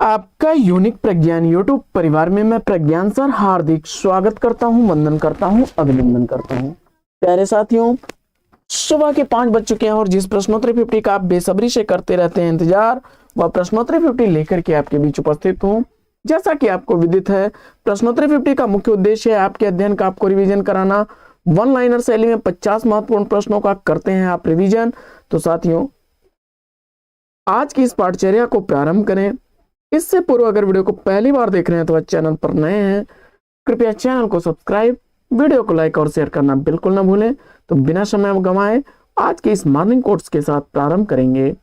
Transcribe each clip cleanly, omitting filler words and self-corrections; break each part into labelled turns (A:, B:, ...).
A: आपका यूनिक प्रज्ञान यूट्यूब परिवार में मैं प्रज्ञान सर हार्दिक स्वागत करता हूं, वंदन करता हूं, अभिनंदन करता हूं। प्यारे साथियों, सुबह के 5 बज चुके हैं और जिस प्रश्नोत्तरी 50 का आप बेसब्री से करते रहते हैं इंतजार, वह प्रश्नोत्तरी 50 लेकर के आपके बीच उपस्थित हूं। जैसा कि आपको विदित है, प्रश्नोत्तरी 50 का मुख्य उद्देश्य है आपके अध्ययन का आपको रिवीजन कराना। वन लाइनर शैली में 50 महत्वपूर्ण प्रश्नों का करते हैं आप रिवीजन। तो साथियों, आज की इस पाठचर्या को प्रारंभ करें। इससे पूर्व अगर वीडियो को पहली बार देख रहे हैं तो चैनल पर नए हैं, कृपया चैनल को सब्सक्राइब, वीडियो को लाइक और शेयर करना बिल्कुल ना भूलें। तो बिना समय गंवाए आज के इस मॉर्निंग कोट्स के साथ प्रारंभ करेंगे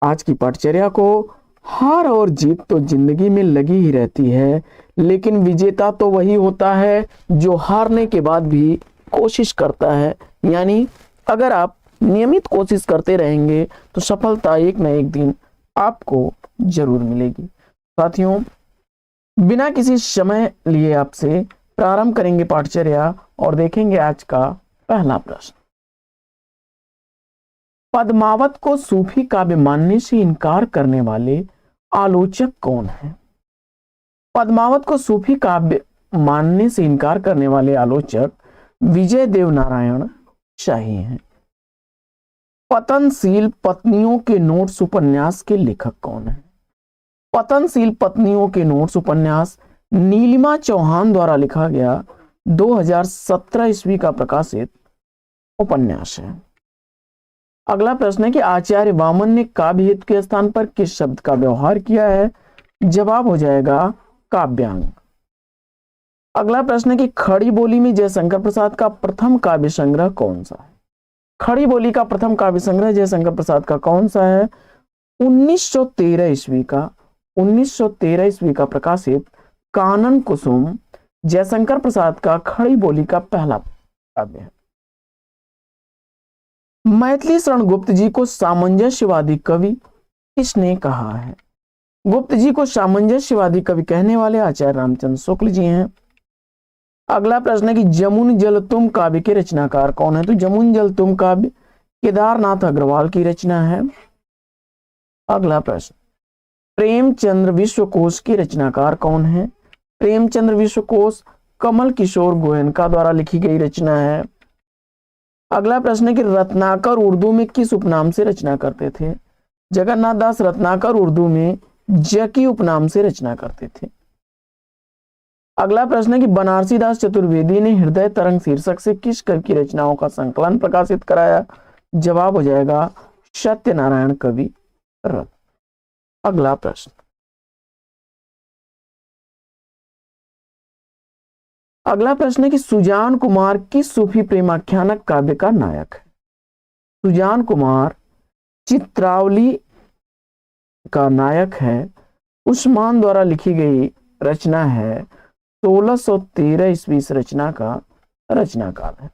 A: आज की पाठचर्या को। हार और जीत तो जिंदगी में लगी ही रहती है, लेकिन विजेता तो वही होता है जो हारने के बाद भी कोशिश करता है। यानी अगर आप नियमित कोशिश करते रहेंगे तो सफलता एक न एक दिन आपको जरूर मिलेगी। साथियों, बिना किसी समय लिए आपसे प्रारंभ करेंगे पाठचर्या और देखेंगे आज का पहला प्रश्न। पद्मावत को सूफी काव्य मानने से इनकार करने वाले आलोचक कौन है? पद्मावत को सूफी काव्य मानने से इनकार करने वाले आलोचक विजय देव नारायण शाही हैं। पतनशील पत्नियों के नोट्स उपन्यास के लेखक कौन है? पतनशील पत्नियों के नोट्स उपन्यास नीलिमा चौहान द्वारा लिखा गया 2017 ईस्वी का प्रकाशित उपन्यास है। अगला प्रश्न है कि आचार्य वामन ने काव्य हेतु के स्थान पर किस शब्द का व्यवहार किया है? जवाब हो जाएगा काव्यांग। अगला प्रश्न है कि खड़ी बोली में जयशंकर प्रसाद का प्रथम काव्य संग्रह कौन सा है? खड़ी बोली का प्रथम काव्य संग्रह जयशंकर प्रसाद का कौन सा है? 1913 ईस्वी का प्रकाशित कानन कुसुम जयशंकर प्रसाद का खड़ी बोली का पहला काव्य है। मैथिली शरण गुप्त जी को सामंजस्यवादी कवि किसने कहा है? गुप्त जी को सामंजस्यवादी कवि कहने वाले आचार्य रामचंद्र शुक्ल जी हैं। अगला प्रश्न है कि जमुन जल तुम काव्य के रचनाकार कौन है? तो जमुन जल तुम काव्य केदारनाथ अग्रवाल की रचना है। अगला प्रश्न, प्रेमचंद्र विश्वकोश के रचनाकार कौन है? प्रेमचंद्र विश्वकोश कमल किशोर गोयनका द्वारा लिखी गई रचना है। अगला प्रश्न है कि रत्नाकर उर्दू में किस उपनाम से रचना करते थे? जगन्नाथ दास रत्नाकर उर्दू में जकी उपनाम से रचना करते थे। अगला प्रश्न है कि बनारसी दास चतुर्वेदी ने हृदय तरंग शीर्षक से किस कवि की रचनाओं का संकलन प्रकाशित कराया? जवाब हो जाएगा सत्यनारायण कवि रत्न। अगला प्रश्न, अगला प्रश्न है कि सुजान कुमार किस सूफी प्रेमाख्यानक काव्य का नायक है? सुजान कुमार चित्रावली का नायक है। उस्मान द्वारा लिखी गई रचना है 1613 ईस्वी रचना का रचनाकार है।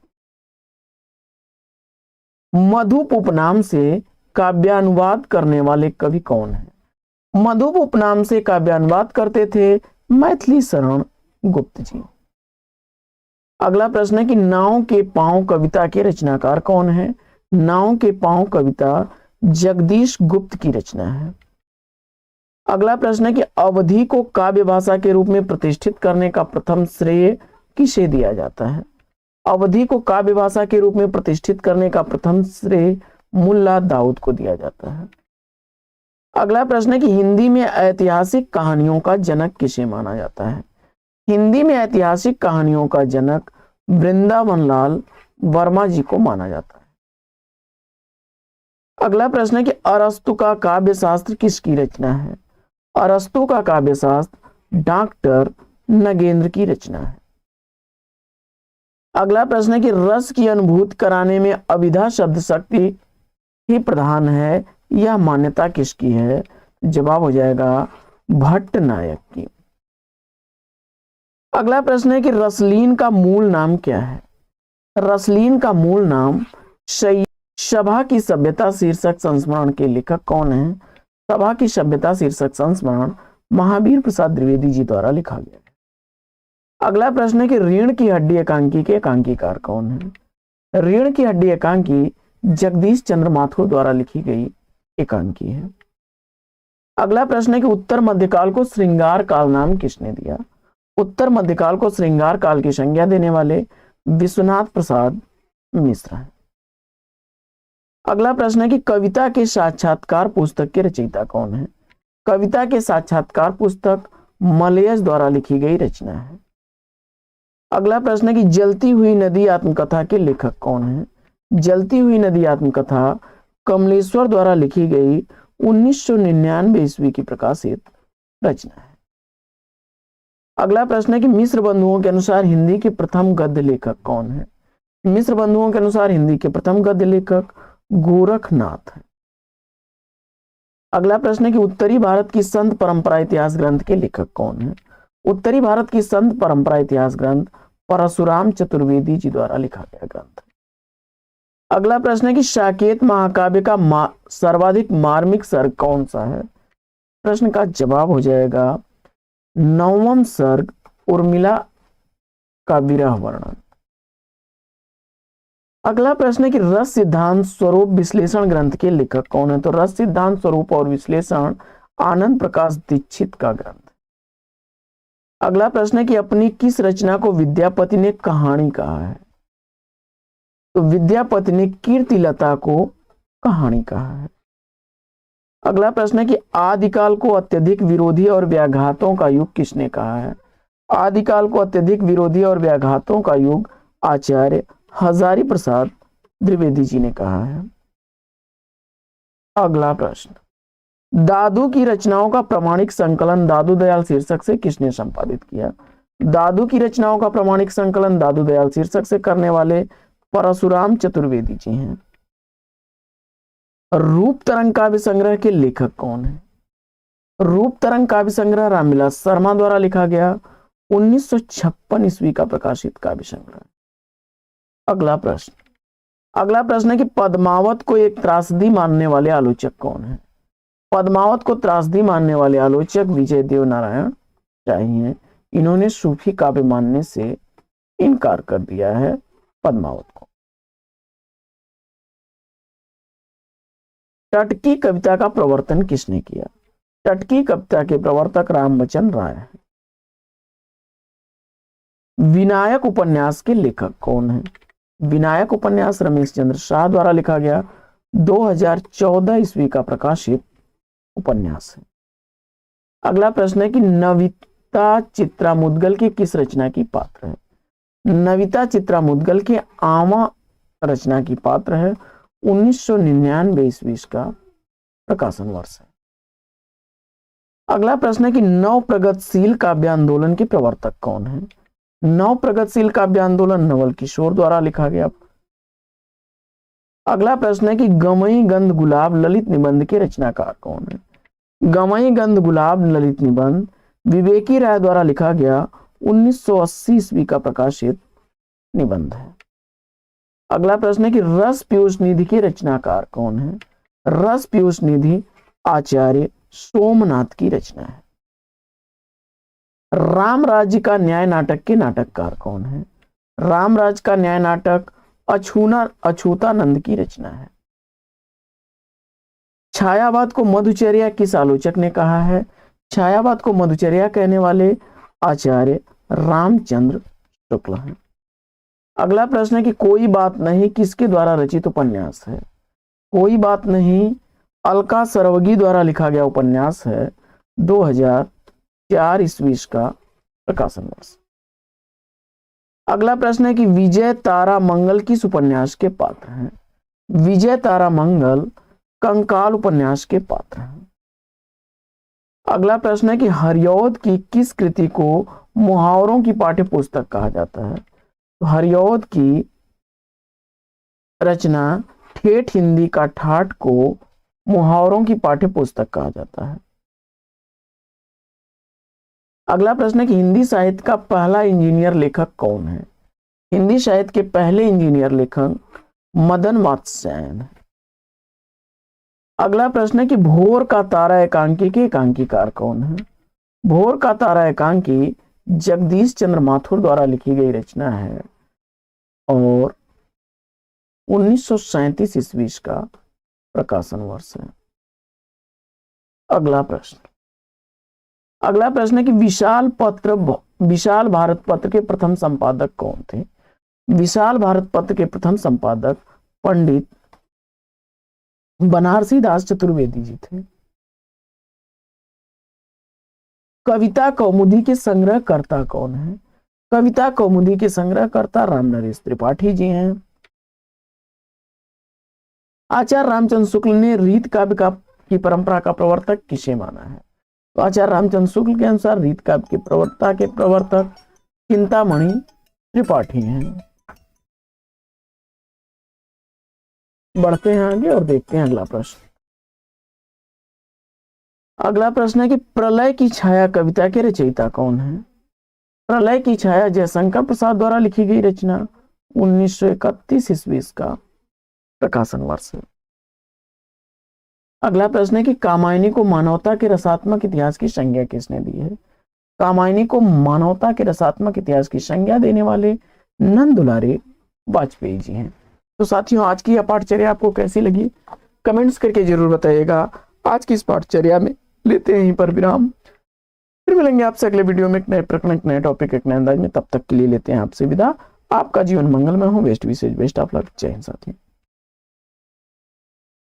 A: मधुप उपनाम से काव्यानुवाद करने वाले कवि कौन है? मधुप उपनाम से काव्यानुवाद करते थे मैथिली शरण गुप्त जी। अगला प्रश्न है कि नाव के पांव कविता के रचनाकार कौन है? नाव के पांव कविता जगदीश गुप्त की रचना है। अगला प्रश्न है कि अवधि को काव्य भाषा के रूप में प्रतिष्ठित करने का प्रथम श्रेय किसे दिया जाता है? अवधि को काव्य भाषा के रूप में प्रतिष्ठित करने का प्रथम श्रेय मुल्ला दाऊद को दिया जाता है। अगला प्रश्न है कि हिंदी में ऐतिहासिक कहानियों का जनक किसे माना जाता है? हिंदी में ऐतिहासिक कहानियों का जनक वृंदावन लाल वर्मा जी को माना जाता है। अगला प्रश्न है कि अरस्तु का काव्य शास्त्र किसकी रचना है? अरस्तु का काव्य शास्त्र डॉक्टर नगेंद्र की रचना है। अगला प्रश्न है कि रस की अनुभूति कराने में अभिधा शब्द शक्ति ही प्रधान है, यह मान्यता किसकी है? जवाब हो जाएगा भट्ट नायक की। अगला प्रश्न है कि रसलीन का मूल नाम क्या है? रसलीन का मूल नाम सभा की सभ्यता शीर्षक संस्मरण के लेखक कौन है? सभा की सभ्यता शीर्षक संस्मरण महावीर प्रसाद द्विवेदी जी द्वारा लिखा गया है। अगला प्रश्न है कि ऋण की हड्डी एकांकी के एकांकीकार कौन है? ऋण की हड्डी एकांकी जगदीश चंद्र माथुर द्वारा लिखी गई एकांकी है। अगला प्रश्न है कि उत्तर मध्यकाल को श्रृंगार काल नाम किसने दिया? उत्तर मध्यकाल को श्रृंगार काल की संज्ञा देने वाले विश्वनाथ प्रसाद मिश्र हैं। अगला प्रश्न है कि कविता के साक्षात्कार पुस्तक के रचयिता कौन है? कविता के साक्षात्कार पुस्तक मलयज द्वारा लिखी गई रचना है। अगला प्रश्न है कि जलती हुई नदी आत्मकथा के लेखक कौन है? जलती हुई नदी आत्मकथा कमलेश्वर द्वारा लिखी गई 1999 ईस्वी की प्रकाशित रचना है। अगला प्रश्न है कि मिश्र बंधुओं के अनुसार हिंदी के प्रथम गद्य लेखक कौन है? मिश्र बंधुओं के अनुसार हिंदी के प्रथम गद्य लेखक गोरखनाथ है। अगला प्रश्न है कि उत्तरी भारत की संत परंपरा इतिहास ग्रंथ के लेखक कौन है? उत्तरी भारत की संत परंपरा इतिहास ग्रंथ परशुराम चतुर्वेदी जी द्वारा लिखा गया ग्रंथ है। अगला प्रश्न है कि साकेत महाकाव्य का सर्वाधिक मार्मिक सर्ग कौन सा है? प्रश्न का जवाब हो जाएगा 9वां सर्ग उर्मिला का विरह वर्णन। अगला प्रश्न है कि रस सिद्धांत स्वरूप विश्लेषण ग्रंथ के लेखक कौन है? तो रस सिद्धांत स्वरूप और विश्लेषण आनंद प्रकाश दीक्षित का ग्रंथ। अगला प्रश्न है कि अपनी किस रचना को विद्यापति ने कहानी कहा है? तो विद्यापति ने कीर्तिलता को कहानी कहा है। अगला प्रश्न है कि आदिकाल को अत्यधिक विरोधी और व्याघातों का युग किसने कहा है? आदिकाल को अत्यधिक विरोधी और व्याघातों का युग आचार्य हजारी प्रसाद द्विवेदी जी ने कहा है। अगला प्रश्न, दादू की रचनाओं का प्रामाणिक संकलन दादू दयाल शीर्षक से किसने संपादित किया? दादू की रचनाओं का प्रामाणिक संकलन दादू दयाल शीर्षक से करने वाले परशुराम चतुर्वेदी जी हैं। रूप तरंग काव्य संग्रह के लेखक कौन है? रूप तरंग काव्य संग्रह रामविलास शर्मा द्वारा लिखा गया 1956 ईस्वी का प्रकाशित काव्य संग्रह। अगला प्रश्न है कि पद्मावत को एक त्रासदी मानने वाले आलोचक कौन है? पद्मावत को त्रासदी मानने वाले आलोचक विजय देव नारायण शाही हैं। इन्होंने सूफी काव्य मानने से इनकार कर दिया है पद्मावत को। टटकी कविता का प्रवर्तन किसने किया? टटकी कविता के प्रवर्तक रामबचन राय हैं। विनायक उपन्यास के लेखक कौन है? विनायक उपन्यास रमेश चंद्र शाह द्वारा लिखा गया 2014 ईस्वी का प्रकाशित उपन्यास है। अगला प्रश्न है कि नविता चित्रा मुदगल की किस रचना की पात्र है? नविता चित्रा मुदगल के आमा रचना की पात्र है। 1999 ईस्वी का प्रकाशन वर्ष है। अगला प्रश्न है कि नव प्रगतिशील काव्य आंदोलन के प्रवर्तक कौन है? नव प्रगतिशील काव्य आंदोलन नवल किशोर द्वारा लिखा गया। अगला प्रश्न है कि गमई गंध गुलाब ललित निबंध के रचनाकार कौन है? गमई गंध गुलाब ललित निबंध विवेकी राय द्वारा लिखा गया 1980 ईस्वी का प्रकाशित निबंध है। अगला प्रश्न है कि रस पीयूष निधि के रचनाकार कौन है? रस पीयूष निधि आचार्य सोमनाथ की रचना है। राम राज्य का न्याय नाटक के नाटककार कौन है? रामराज का न्याय नाटक अछूतानंद की रचना है। छायावाद को मधुचर्या किस आलोचक ने कहा है? छायावाद को मधुचर्या कहने वाले आचार्य रामचंद्र शुक्ल हैं। अगला प्रश्न है कि कोई बात नहीं किसके द्वारा रचित उपन्यास है? कोई बात नहीं अलका सरवगी द्वारा लिखा गया उपन्यास है। 2004 ईस्वी का प्रकाशन वर्ष। अगला प्रश्न है कि विजय तारा मंगल किस उपन्यास के पात्र हैं? विजय तारा मंगल कंकाल उपन्यास के पात्र हैं। अगला प्रश्न है कि हरिऔध की किस कृति को मुहावरों की पाठ्य पुस्तक कहा जाता है? तो हरिऔध की रचना ठेठ हिंदी का ठाठ को मुहावरों की पाठ्य पुस्तक कहा जाता है। अगला प्रश्न है कि हिंदी साहित्य का पहला इंजीनियर लेखक कौन है? हिंदी साहित्य के पहले इंजीनियर लेखक मदन वात्स्यायन है। अगला प्रश्न है कि भोर का तारा एकांकी के एकांकीकार कौन है? भोर का तारा एकांकी जगदीश चंद्र माथुर द्वारा लिखी गई रचना है और 1937 ईस्वी का प्रकाशन वर्ष है। अगला प्रश्न है कि विशाल भारत पत्र के प्रथम संपादक कौन थे? विशाल भारत पत्र के प्रथम संपादक पंडित बनारसी दास चतुर्वेदी जी थे। कविता कौमुदी के संग्रहकर्ता कौन है? कविता कौमुदी के संग्रहकर्ता रामनरेश त्रिपाठी जी हैं। आचार्य रामचंद्र शुक्ल ने रीत काव्य की परंपरा का प्रवर्तक किसे माना है? तो आचार्य रामचंद्र शुक्ल के अनुसार रीत काव्य की प्रवर्तक चिंतामणि त्रिपाठी हैं। बढ़ते हैं आगे और देखते हैं अगला प्रश्न। अगला प्रश्न है कि प्रलय की छाया कविता के रचयिता कौन है? प्रलय की छाया जयशंकर प्रसाद द्वारा लिखी गई रचना 1931 ईस्वी का प्रकाशन वर्ष है। अगला प्रश्न है कि कामायनी को मानवता के रसात्मक इतिहास की संज्ञा किसने दी है? कामायनी को मानवता के रसात्मक इतिहास की संज्ञा देने वाले नंद दुलारे वाजपेयी जी हैं। तो साथियों, आज की यह पाठचर्या आपको कैसी लगी कमेंट्स करके जरूर बताइएगा। आज की इस पाठचर्या में लेते हैं यहीं पर विराम, फिर मिलेंगे आपसे अगले वीडियो में एक नए प्रकरण, एक नए टॉपिक, एक नए अंदाज में। तब तक के लिए लेते हैं आपसे विदा। आपका जीवन मंगलमय हो। बेस्ट विशेष बेस्ट ऑफ लक। जय हिंद साथियों।